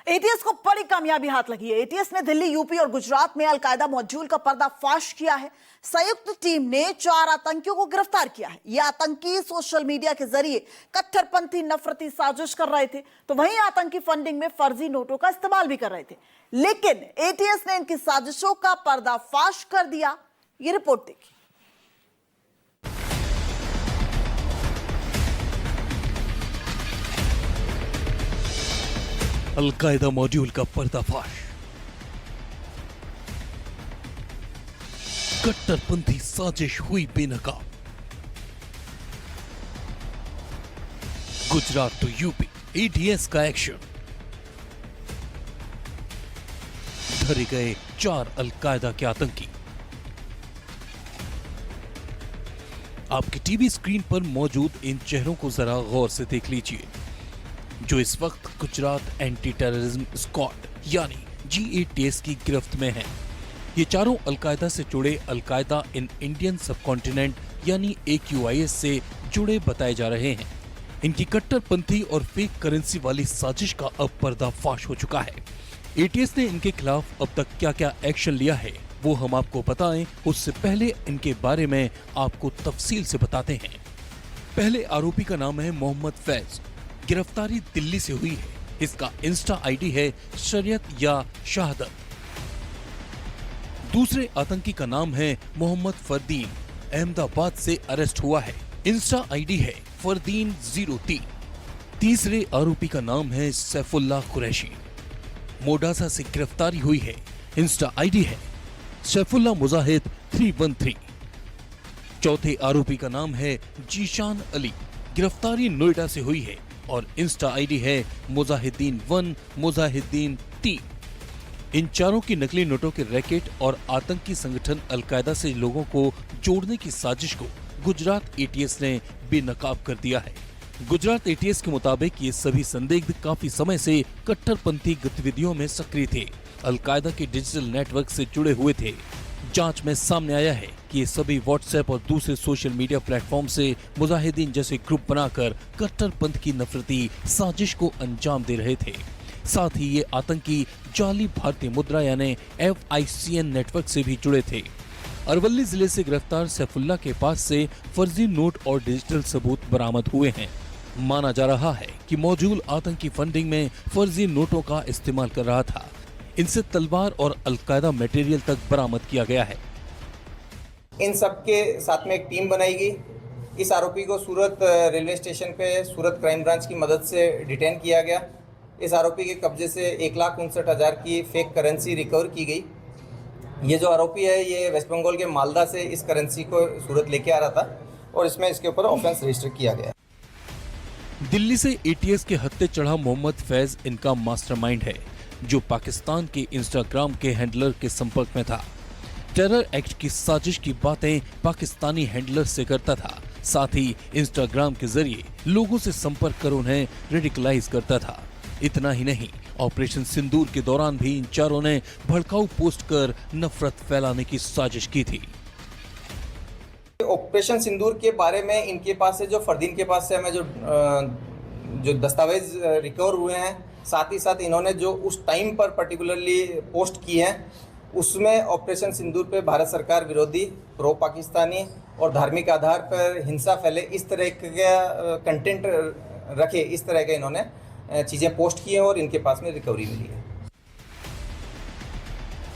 ATS को बड़ी कामयाबी हाथ लगी है। एटीएस ने दिल्ली, यूपी और गुजरात में अलकायदा मॉड्यूल का पर्दाफाश किया है। संयुक्त टीम ने 4 आतंकियों को गिरफ्तार किया है। ये आतंकी सोशल मीडिया के जरिए कट्टरपंथी नफरती साजिश कर रहे थे, तो वहीं आतंकी फंडिंग में फर्जी नोटों का इस्तेमाल भी कर रहे थे। लेकिन एटीएस ने इनकी साजिशों का पर्दाफाश कर दिया। ये रिपोर्ट देखिए। अलकायदा मॉड्यूल का पर्दाफाश। कट्टरपंथी साजिश हुई बेनकाब। गुजरात तो यूपी, एटीएस का एक्शन। धरे गए 4 अलकायदा के आतंकी। आपकी टीवी स्क्रीन पर मौजूद इन चेहरों को जरा गौर से देख लीजिए, जो इस वक्त गुजरात एंटी टेररिज्म स्क्वाड यानी GATS की गिरफ्त में हैं। ये चारों अलकायदा से जुड़े अलकायदा इन इंडियन सबकॉन्टिनेंट यानी AQIS से जुड़े बताए जा रहे हैं। इनकी कट्टरपंथी और फेक करेंसी वाली साजिश का अब पर्दाफाश हो चुका है। ATS ने इनके खिलाफ अब तक क्या क्या एक्शन लिया है वो हम आपको बताएं, उससे पहले इनके बारे में आपको तफसील से बताते हैं। पहले आरोपी का नाम है मोहम्मद फैज। गिरफ्तारी दिल्ली से हुई है। इसका इंस्टा आईडी है शरीयत या शहादत। दूसरे आतंकी का नाम है मोहम्मद फरदीन, अहमदाबाद से अरेस्ट हुआ है। इंस्टा आईडी है फरदीन 03। तीसरे आरोपी का नाम है सैफुल्लाह कुरैशी, मोडासा से गिरफ्तारी हुई है। इंस्टा आईडी है सैफुल्लाह मुजाहिद 313। चौथे आरोपी का नाम है जीशान अली, गिरफ्तारी नोएडा से हुई है और इंस्टा आईडी है मुजाहिदीन 1 मुजाहिदीन 3। इन चारों की नकली नोटों के रैकेट और आतंकी संगठन अलकायदा से लोगों को जोड़ने की साजिश को गुजरात ATS ने बेनकाब कर दिया है। गुजरात ATS के मुताबिक ये सभी संदिग्ध काफी समय से कट्टरपंथी गतिविधियों में सक्रिय थे, अलकायदा के डिजिटल नेटवर्क से जुड़े हुए थे। जांच में सामने आया है कि ये सभी व्हाट्सएप और दूसरे सोशल मीडिया प्लेटफॉर्म से मुजाहिदीन जैसे ग्रुप बनाकर कट्टरपंथ की नफरती साजिश को अंजाम दे रहे थे। साथ ही ये आतंकी जाली भारतीय मुद्रा यानी FICN नेटवर्क से भी जुड़े थे। अरवली जिले से गिरफ्तार सैफुल्लाह के पास से फर्जी नोट और डिजिटल सबूत बरामद हुए हैं। माना जा रहा है कि मौजूद आतंकी फंडिंग में फर्जी नोटों का इस्तेमाल कर रहा था। इनसे तलवार और अलकायदा मटेरियल तक बरामद किया गया है। इन सब के साथ में एक टीम बनाई गई। इस आरोपी को सूरत रेलवे स्टेशन पे सूरत क्राइम ब्रांच की मदद से डिटेन किया गया। इस आरोपी के कब्जे से 1,59,000 की फेक करेंसी रिकवर की गई। ये जो आरोपी है ये वेस्ट बंगाल के मालदा से इस करेंसी को सूरत लेके आ रहा था और इसमें इसके ऊपर ऑफेंस रजिस्टर किया गया। दिल्ली से ATS के हत्थे चढ़ा मोहम्मद फैज इनका मास्टरमाइंड है, जो पाकिस्तान के इंस्टाग्राम के हैंडलर के संपर्क में था। टेरर एक्ट की साजिश की बातें पाकिस्तानी हैंडलर से करता था। साथ ही इंस्टाग्राम के जरिए लोगों से संपर्क कर उन्हें रेडिकलाइज करता था। इतना ही नहीं, ऑपरेशन सिंदूर के दौरान भी इन चारों ने भड़काऊ पोस्ट कर नफरत फैलाने की साजिश की थी। ऑपरेशन सिंदूर के बारे में इनके पास से जो फरदीन के पास से हमें जो दस्तावेज रिकवर हुए हैं, साथ ही साथ इन्होंने जो उस टाइम पर पर्टिकुलरली पोस्ट की हैं, उसमें ऑपरेशन सिंदूर पे भारत सरकार विरोधी, प्रो पाकिस्तानी और धार्मिक आधार पर हिंसा फैले इस तरह का कंटेंट रखे, इस तरह के इन्होंने चीज़ें पोस्ट की हैं और इनके पास में रिकवरी मिली है।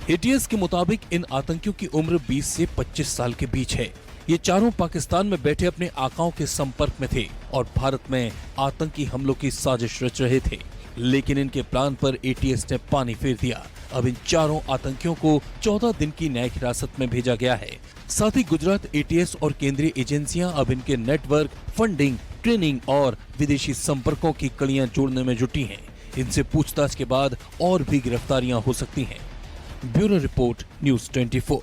ATS के मुताबिक इन आतंकियों की उम्र 20 से 25 साल के बीच है। ये चारों पाकिस्तान में बैठे अपने आकाओं के संपर्क में थे और भारत में आतंकी हमलों की साजिश रच रहे थे। लेकिन इनके प्लान पर ATS ने पानी फेर दिया। अब इन चारों आतंकियों को 14 दिन की न्यायिक हिरासत में भेजा गया है। साथ ही गुजरात ATS और केंद्रीय एजेंसियां अब इनके नेटवर्क, फंडिंग, ट्रेनिंग और विदेशी संपर्कों की कड़ियां जोड़ने में जुटी हैं। इनसे पूछताछ के बाद और भी गिरफ्तारियां हो सकती हैं। Bureau report, news 24।